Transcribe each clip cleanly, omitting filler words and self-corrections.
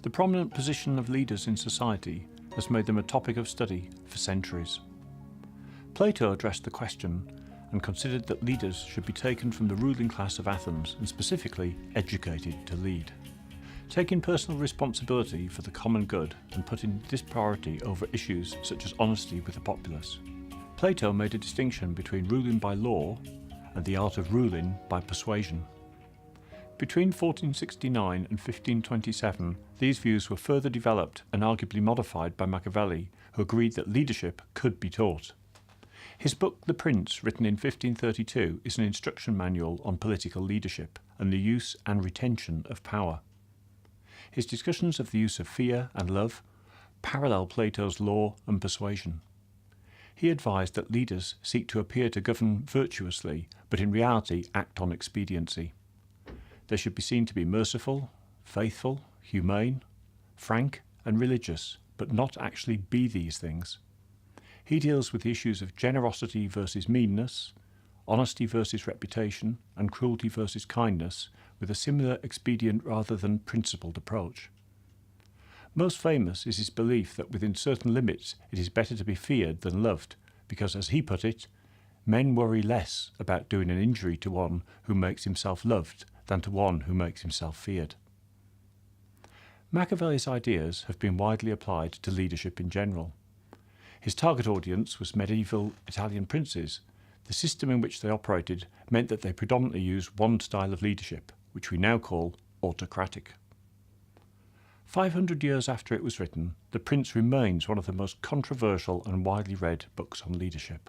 The prominent position of leaders in society has made them a topic of study for centuries. Plato addressed the question and considered that leaders should be taken from the ruling class of Athens and specifically educated to lead. Taking personal responsibility for the common good and putting this priority over issues such as honesty with the populace. Plato made a distinction between ruling by law and the art of ruling by persuasion. Between 1469 and 1527, these views were further developed and arguably modified by Machiavelli, who agreed that leadership could be taught. His book The Prince, written in 1532, is an instruction manual on political leadership and the use and retention of power. His discussions of the use of fear and love parallel Plato's law and persuasion. He advised that leaders seek to appear to govern virtuously, but in reality act on expediency. They should be seen to be merciful, faithful, humane, frank, and religious, but not actually be these things. He deals with the issues of generosity versus meanness, honesty versus reputation, and cruelty versus kindness, with a similar expedient rather than principled approach. Most famous is his belief that within certain limits it is better to be feared than loved, because, as he put it, men worry less about doing an injury to one who makes himself loved than to one who makes himself feared. Machiavelli's ideas have been widely applied to leadership in general. His target audience was medieval Italian princes. The system in which they operated meant that they predominantly used one style of leadership, which we now call autocratic. 500 years after it was written, The Prince remains one of the most controversial and widely read books on leadership.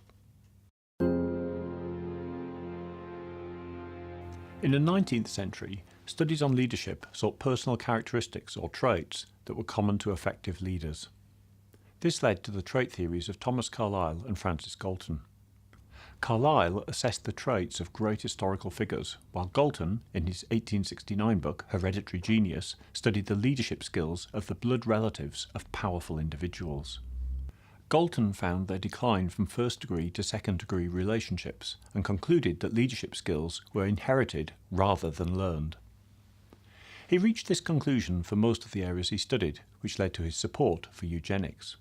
In the 19th century, studies on leadership sought personal characteristics or traits that were common to effective leaders. This led to the trait theories of Thomas Carlyle and Francis Galton. Carlyle assessed the traits of great historical figures, while Galton, in his 1869 book Hereditary Genius, studied the leadership skills of the blood relatives of powerful individuals. Galton found their decline from first-degree to second-degree relationships and concluded that leadership skills were inherited rather than learned. He reached this conclusion for most of the areas he studied, which led to his support for eugenics.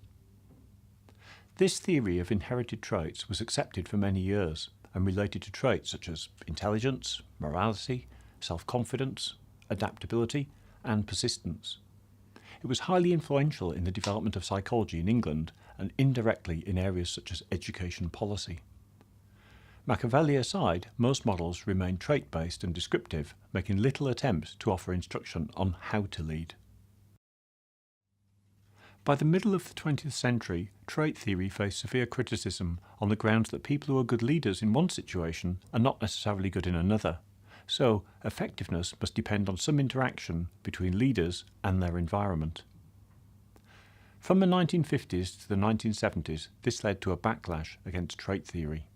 This theory of inherited traits was accepted for many years and related to traits such as intelligence, morality, self-confidence, adaptability, and persistence. It was highly influential in the development of psychology in England and indirectly in areas such as education policy. Machiavelli aside, most models remain trait-based and descriptive, making little attempt to offer instruction on how to lead. By the middle of the 20th century, trait theory faced severe criticism on the grounds that people who are good leaders in one situation are not necessarily good in another. So, effectiveness must depend on some interaction between leaders and their environment. From the 1950s to the 1970s, this led to a backlash against trait theory.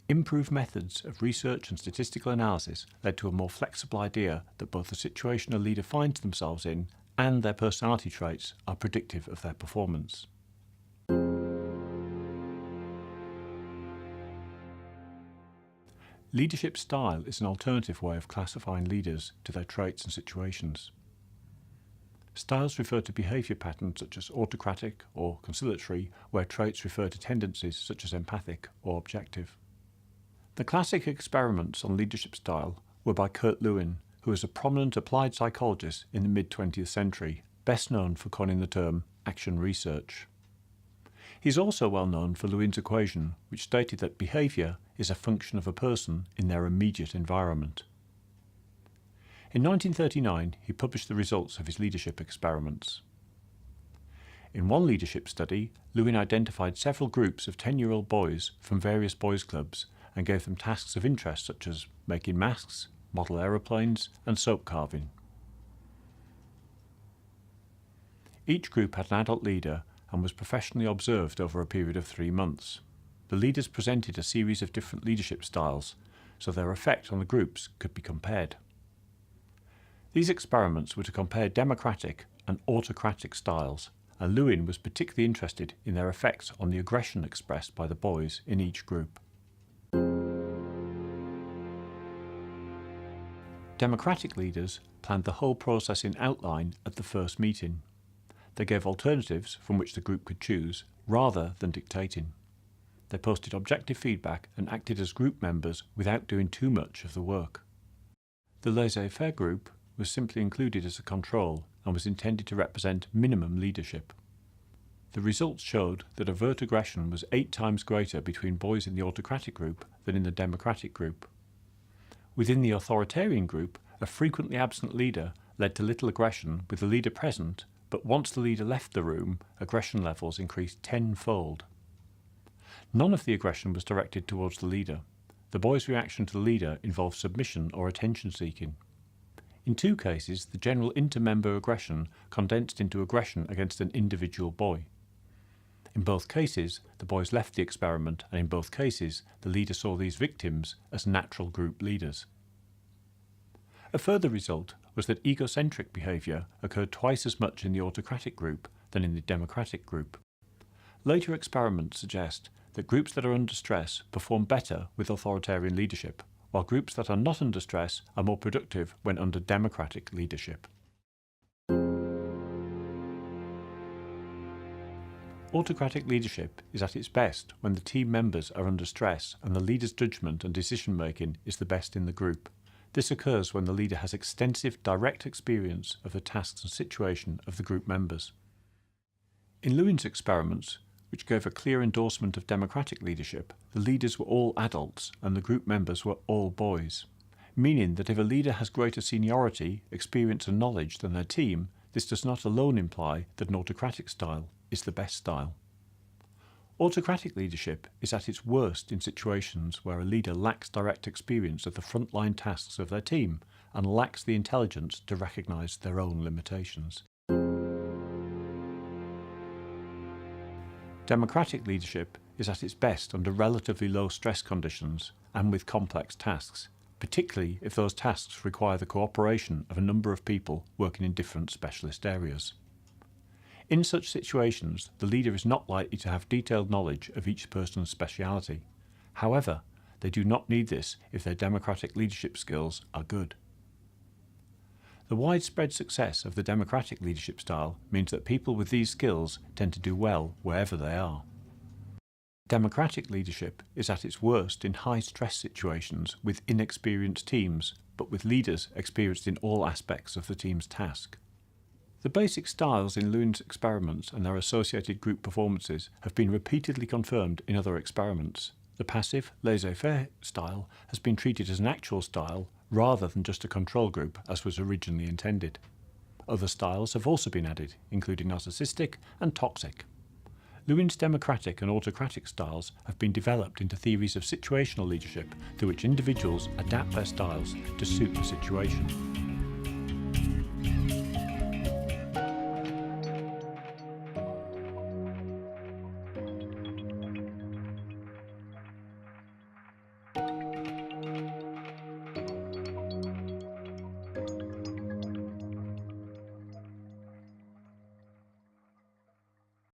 Improved methods of research and statistical analysis led to a more flexible idea that both the situation a leader finds themselves in and their personality traits are predictive of their performance. Leadership style is an alternative way of classifying leaders to their traits and situations. Styles refer to behaviour patterns such as autocratic or conciliatory, where traits refer to tendencies such as empathic or objective. The classic experiments on leadership style were by Lewin, who was a prominent applied psychologist in the mid-20th century, best known for coining the term action research. He is also well known for Lewin's equation, which stated that behaviour is a function of a person in their immediate environment. In 1939, he published the results of his leadership experiments. In one leadership study, Lewin identified several groups of 10-year-old boys from various boys' clubs and gave them tasks of interest such as making masks, model aeroplanes, and soap carving. Each group had an adult leader and was professionally observed over a period of 3 months. The leaders presented a series of different leadership styles, so their effect on the groups could be compared. These experiments were to compare democratic and autocratic styles, and Lewin was particularly interested in their effects on the aggression expressed by the boys in each group. Democratic leaders planned the whole process in outline at the first meeting. They gave alternatives from which the group could choose, rather than dictating. They posted objective feedback and acted as group members without doing too much of the work. The laissez-faire group was simply included as a control and was intended to represent minimum leadership. The results showed that overt aggression was 8 times greater between boys in the autocratic group than in the democratic group. Within the authoritarian group, a frequently absent leader led to little aggression with the leader present, but once the leader left the room, aggression levels increased tenfold. None of the aggression was directed towards the leader. The boys' reaction to the leader involved submission or attention-seeking. In 2 cases, the general inter-member aggression condensed into aggression against an individual boy. In both cases, the boys left the experiment, and in both cases, the leader saw these victims as natural group leaders. A further result was that egocentric behaviour occurred twice as much in the autocratic group than in the democratic group. Later experiments suggest that groups that are under stress perform better with authoritarian leadership, while groups that are not under stress are more productive when under democratic leadership. Autocratic leadership is at its best when the team members are under stress and the leader's judgment and decision-making is the best in the group. This occurs when the leader has extensive direct experience of the tasks and situation of the group members. In Lewin's experiments, which gave a clear endorsement of democratic leadership, the leaders were all adults and the group members were all boys, meaning that if a leader has greater seniority, experience and knowledge than their team, this does not alone imply that an autocratic style is the best style. Autocratic leadership is at its worst in situations where a leader lacks direct experience of the frontline tasks of their team and lacks the intelligence to recognise their own limitations. Democratic leadership is at its best under relatively low stress conditions and with complex tasks, particularly if those tasks require the cooperation of a number of people working in different specialist areas. In such situations, the leader is not likely to have detailed knowledge of each person's speciality. However, they do not need this if their democratic leadership skills are good. The widespread success of the democratic leadership style means that people with these skills tend to do well wherever they are. Democratic leadership is at its worst in high-stress situations with inexperienced teams, but with leaders experienced in all aspects of the team's task. The basic styles in Lewin's experiments and their associated group performances have been repeatedly confirmed in other experiments. The passive, laissez-faire style has been treated as an actual style rather than just a control group as was originally intended. Other styles have also been added, including narcissistic and toxic. Lewin's democratic and autocratic styles have been developed into theories of situational leadership through which individuals adapt their styles to suit the situation.